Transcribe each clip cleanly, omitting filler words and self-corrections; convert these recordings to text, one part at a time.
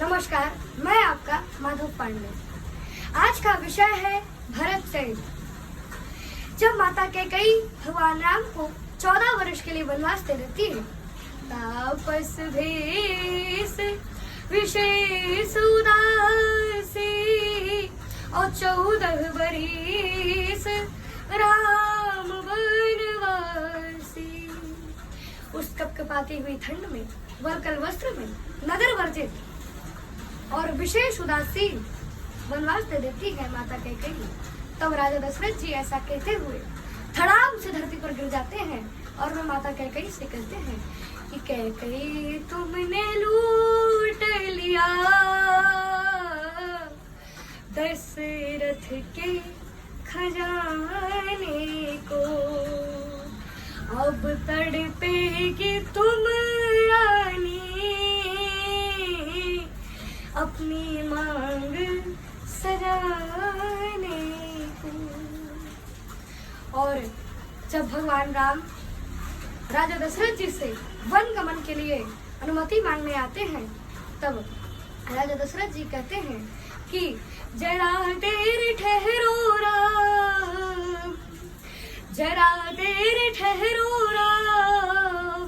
नमस्कार, मैं आपका माधव पांडे। आज का विषय है भरत चरित। जब माता कैकेयी भगवान राम को 14 वर्ष के लिए वनवास दे देती है, तापस भेष विशेष उदासी और 14 बरिस राम वनवासी। उस कपकपाती हुई ठंड में, वरकल वस्त्र में, नगर वर्जित और विशेष उदासी वनवास दे देती है माता कैकेयी। तब राजा दशरथ जी ऐसा कहते हुए धड़ाम से धरती पर गिर जाते हैं और वे माता कैकेयी से कहते हैं कि कैकेयी तुमने लूट लिया दशरथ के खजाने को, अब तड़पेगी तुम रानी अपनी मांग सजाने को। और जब भगवान राम राजा दशरथ जी से वन गमन के लिए अनुमति मांगने आते हैं, तब राजा दशरथ जी कहते हैं कि जरा देर ठहरो राम, जरा देर ठहरो राम,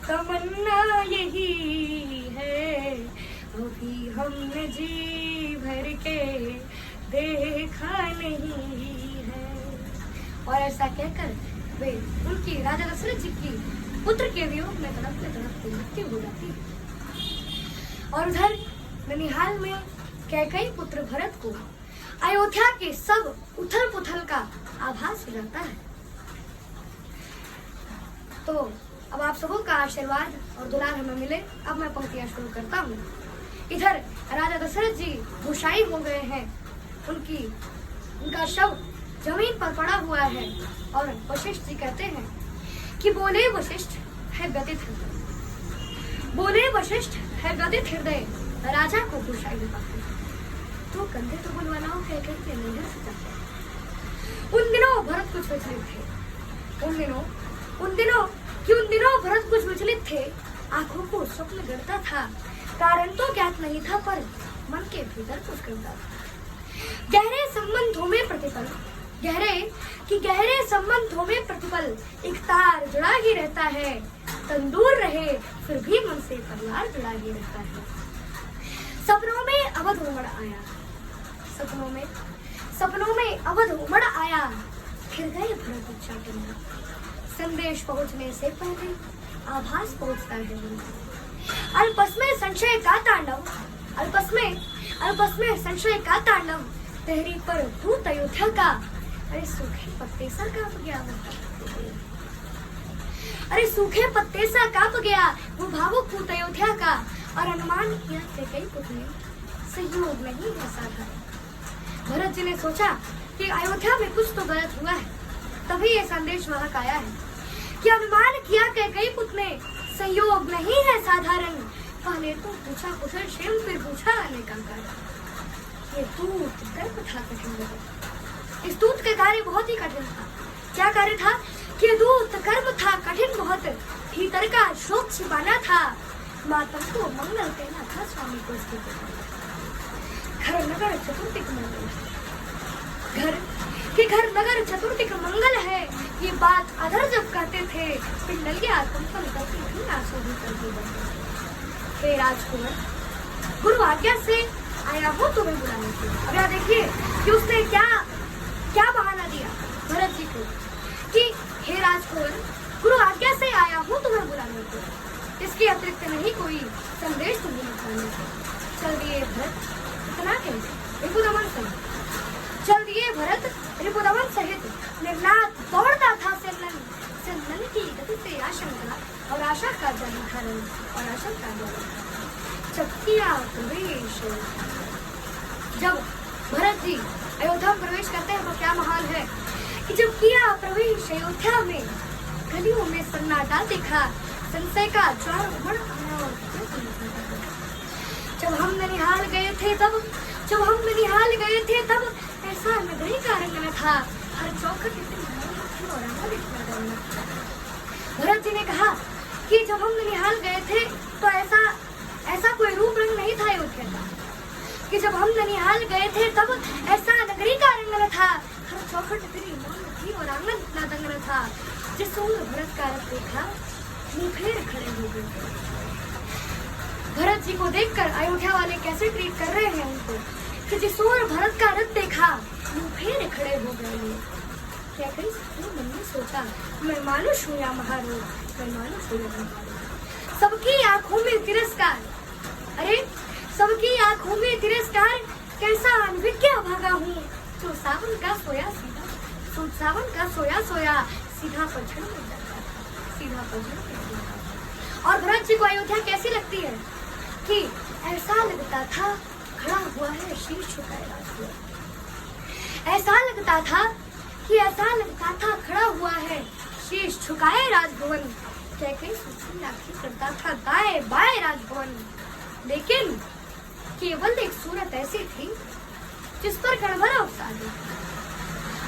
तमन्ना यही है अभी हमने जी भर के देखा नहीं है। और ऐसा कहकर वे उनकी राजा दशरथ जी की पुत्र के वियोग में तड़पते मृत्यु हो जाती है। और उधर ननिहाल में कैकेयी पुत्र भरत को अयोध्या के सब उथल पुथल का आभास हो जाता है। तो अब आप सबों का आशीर्वाद और दुलार हमें मिले। अब मैं पंक्तियां शुरू करता हूँ। इधर राजा दशरथ जी भूषाई हो गए हैं, उनका शव जमीन पर पड़ा हुआ है और वशिष्ठ जी कहते हैं कि बोले वशिष्ठ है गदित हृदय, बोले वशिष्ठ है गदित हृदय, राजा को भूषाई पाते तो कंधे तो बुलवानाओ कहकर के नजर से जाते। उन दिनों भरत कुछ विचलित थे, उन दिनों भरत कुछ विचलित थे। आंखों को स्वप्न गढ़ता था, कारण तो ज्ञात नहीं था पर मन के भीतर कुछ करता था। गहरे संबंधों में प्रतिपल, गहरे संबंधों में प्रतिपल एक तार जुड़ा ही रहता है, तंदूर रहे फिर भी मन से परिवार जुड़ा ही रहता है। सपनों में अवध उमड़ आया, सपनों में अवध उमड़ आया, फिर गए भरत उच्चाटन। संदेश पहुंचने से पहले आभास पहुंचता है। अल्पस में संशय का तांडव, अल्पस में संशय का तांडव, तेरी पर भूत अयोध्या का। अरे सूखे पत्ते सा कांप गया, अरे सूखे पत्ते सा कांप गया वो भावुक भूत अयोध्या का। और अनुमान किया कैकेयी पुत्र ने सहयोग नहीं है साधा। भरत जी ने सोचा कि अयोध्या में कुछ तो गलत हुआ है, तभी ये संदेश वहां आया है कि अनुमान किया कैकेयी पुत्र ने संयोग नहीं है साधारण। पहले तो पूछा कुशल क्षेम, फिर पूछा आने का कारण। ये दूत कर्म था कठिन, इस दूत का कार्य बहुत ही कठिन था। क्या कार्य था कि दूत कर्म था कठिन बहुत, भीतर का शोक छिपाना था, माता को मंगल कहना था स्वामी को इसके घर नगर चतुर्थिक मंगल, घर नगर चतुर्थिक मंगल है। ये बात अधर जब कहते थे, पिंडलिया कुंतल करती भी आंसू भी करती बने। हे राजकुमार, गुरु आज्ञा से आया हूँ तुम्हें बुलाने के। अब यहाँ देखिए कि उसने क्या बहाना दिया भरत जी को कि हे राजकुमार, गुरु आज्ञा से आया हूँ तुम्हें बुलाने को, इसके अतिरिक्त नहीं कोई संदेश तुम्हें निकालने को। चल दिए भरत, इतना कैसे रिपुदमन सहित, चल दिए भरत रिपुदमन सहित। निर्नाद दौड़ता था सिंधन की गति से आशंका और आशा का जनधारण और आशंका द्वारा जब किया प्रवेश। जब भरत जी अयोध्या में प्रवेश करते हैं तो क्या महाल है कि जब किया प्रवेश अयोध्या में, गलियों में सन्नाटा दिखा, संशय का ज्वार उमड़ आया। जब हम ननिहाल गए थे तब ऐसा नगरी का रंग न था, हर चौखट भरत जी ने कहा कि जब हम ननिहाल गए थे तो ऐसा कोई रूप रंग नहीं था अयोध्या। जब हम ननिहाल गए थे तब ऐसा नगरी का रंग न था, हर चौखट तेरी मान थी और आंगन इतना दंग न था। जिस उम्र भरत का रथ देखा मुंह फेर खड़े हो गए। भरत जी को देखकर अयोध्या वाले कैसे ट्रीट कर रहे हैं उनको कि जिस उम्र भरत का रथ देखा मुंह फेर खड़े हो गए। क्या करी मन में सोचा, मैं मानुष हूँ या महारोग, मैं मानुष हूँ या महारोग। सबकी आंखों में तिरस्कार, अरे सबकी आंखों में तिरस्कार, कैसा अनभिज्ञ भागा हूँ जो सावन का सोया सीधा, तो सावन का सोया सोया सीधा पलझड़ में जाता, सीधा पलझड़ में जाता। और भरत जी को अयोध्या कैसी लगती है कि ऐसा लगता था खड़ा हुआ है शीश झुकाए राजभवन। ऐसा लगता था कि ऐसा लगता था खड़ा हुआ है शीश झुकाए राजभवन। कैकई सुखी आंखें करता था दाएं बाएं राजभवन, लेकिन केवल एक सूरत ऐसी थी जिस पर गड़बड़ा उठा दी।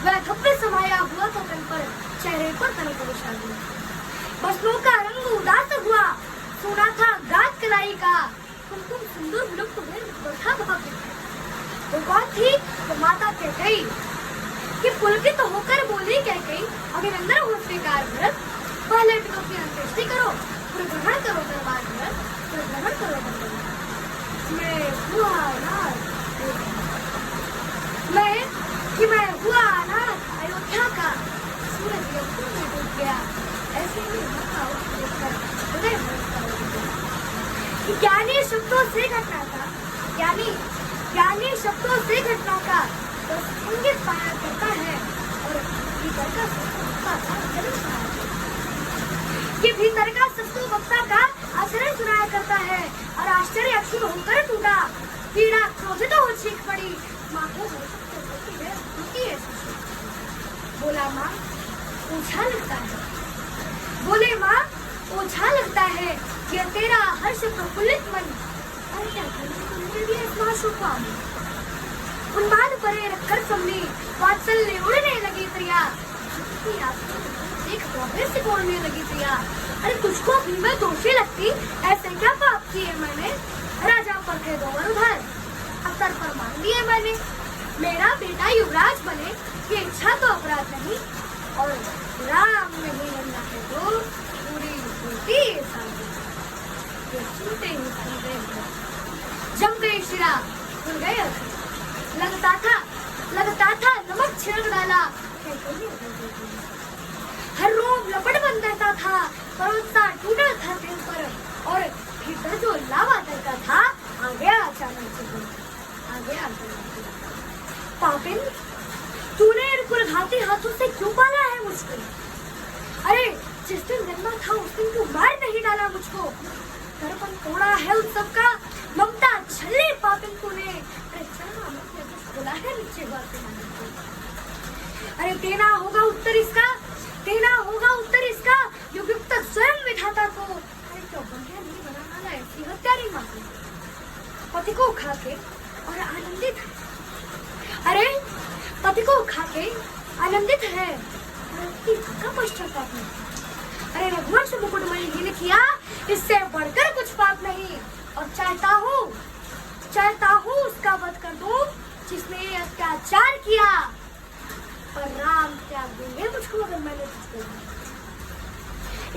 वह धब्बे समाया हुआ था तन पर, चेहरे पर तनिक विषादी। बसनों का रंग उदास हुआ, सुना था गात कलाई का, तुम सुंदर विलुप्त हुए बरखा भाग। वो कौन थी? वो माता कैकई कि पुलकित तो होकर बोली कैकई, अभिनंदन हो स्वीकार भरत, पहले तो अपनी अंत्येष्टि करो, फिर ग्रहण करो दरबार भरत, फिर ग्रहण करो दरबार। मैं हुआ अनाथ अयोध्या का, सूरज यमुना में डूब गया। ऐसे ही मक्का देखकर हृदय ज्ञानी शब्दों से घटना का, ज्ञानी शब्दों से घटना का तो इंगित पाया करता है, और भीतर का भीतर का सस्तु वक्ता का आचरण सुनाया करता है। और आश्चर्य अक्षुण होकर टूटा, पीड़ा क्रोधित हो चीख पड़ी, माँ को बोला माँ ओझा लगता है, बोले माँ ओझा लगता है यह तेरा हर्ष प्रफुल्लित मन। अरे क्या उन्माद परे रखकर सबने वात्सल्य उड़ने लगी प्रिया, एक से बोलने लगी प्रिया। अरे तुझको भी मैं दोषी लगती, ऐसे क्या पाप किए मैंने? राजा पर थे दो उधर, अवसर पर मांग लिए मैंने, मेरा बेटा युवराज बने ये इच्छा तो अपराध नहीं, और राम नहीं बनना है तो पूरी सुनते ही जम गई शिरा, खुल गए, लगता था नमक छिड़क डाला। हर रोम लपट बन रहता था, परोसा टूटा था दिल पर, और भीतर जो लावा दरका था आ गया अचानक से, आ गया पापिन, तूने कुलघाती हाथों से क्यों पाला है मुझको? अरे जिस दिन जन्मा था उस दिन तू मार नहीं डाला मुझको, दर्पण तोड़ा है उस सबका, ममता छल्ले पापिन तूने। अरे चलना मुझे बोला है नीचे बात। अरे देना होगा उत्तर इसका, देना होगा उत्तर इसका, युक्त स्वयं विधाता को। अरे क्यों बढ़िया नहीं बनाना है ऐसी हत्यारी माँ पति को खा के और आनंदित है, अरे पति को खा के आनंदित है, का पश्चाताप नहीं। अरे रघुवंश मुकुटमणि ने किया, इससे बढ़कर कुछ पाप नहीं, और चाहता हूँ उसका वध कर दूं जिसने अत्याचार किया, पर राम त्याग देंगे मुझको अगर मैंने तुझको।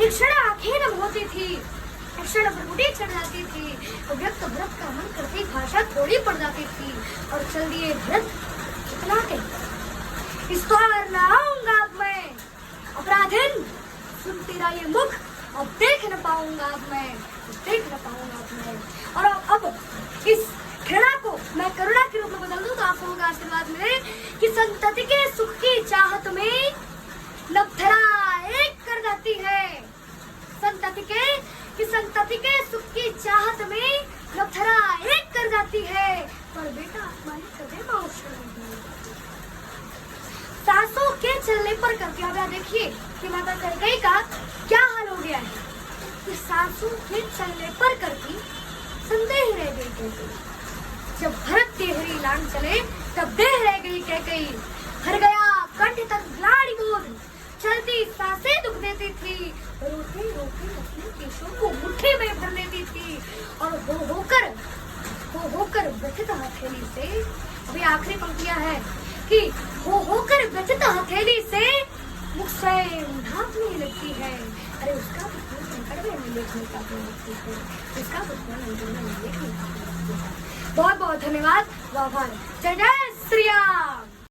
एक क्षण आंखें नम होती थी, एक क्षण भ्रुकुटी चढ़ जाती थी, व्यक्त भरत का मन करती भाषा थोड़ी पड़ जाती थी, और चल दिए भरत इतना कहकर, इस बार न आऊंगा अब मैं, अपराधिन सुन तेरा ये मुख, अब देख न पाऊंगा अब मैं, देख न पाऊंगा अब मैं। और अब इस घृणा को मैं करुणा के रूप में बदल दूं तो आप लोगों का आशीर्वाद मिले कि संतति के सुख की चाहत में नवधरा एक कर जाती है, संतति के सुख की चाहत में नवधरा एक कर जाती है, पर बेटा आसमानी कदे माउशर सासों के चलने पर करके। अब देखिए कि माता कैकेयी का क्या हाल हो गया है कि सासों के चलने पर करके संदेह रह गई। जब भरत देहरी लांग चले तब देह रह गई कैकेयी, हर गया कंठ तक लाड़ी बोल, चलती सांसें दुख देती थी, रोते रोते अपने केशों को मुट्ठी में भर लेती थी, और हो होकर व्यथित हथेली से, अभी आखिरी पंक्तियां है कि होकर व्यथित हथेली से मुख से ढांकने लगती है। अरे उसका तो खून संकट में लेखनी का उसका तो खून अंदर में लेखनी का। बहुत बहुत धन्यवाद, आभार। जय जय श्री राम।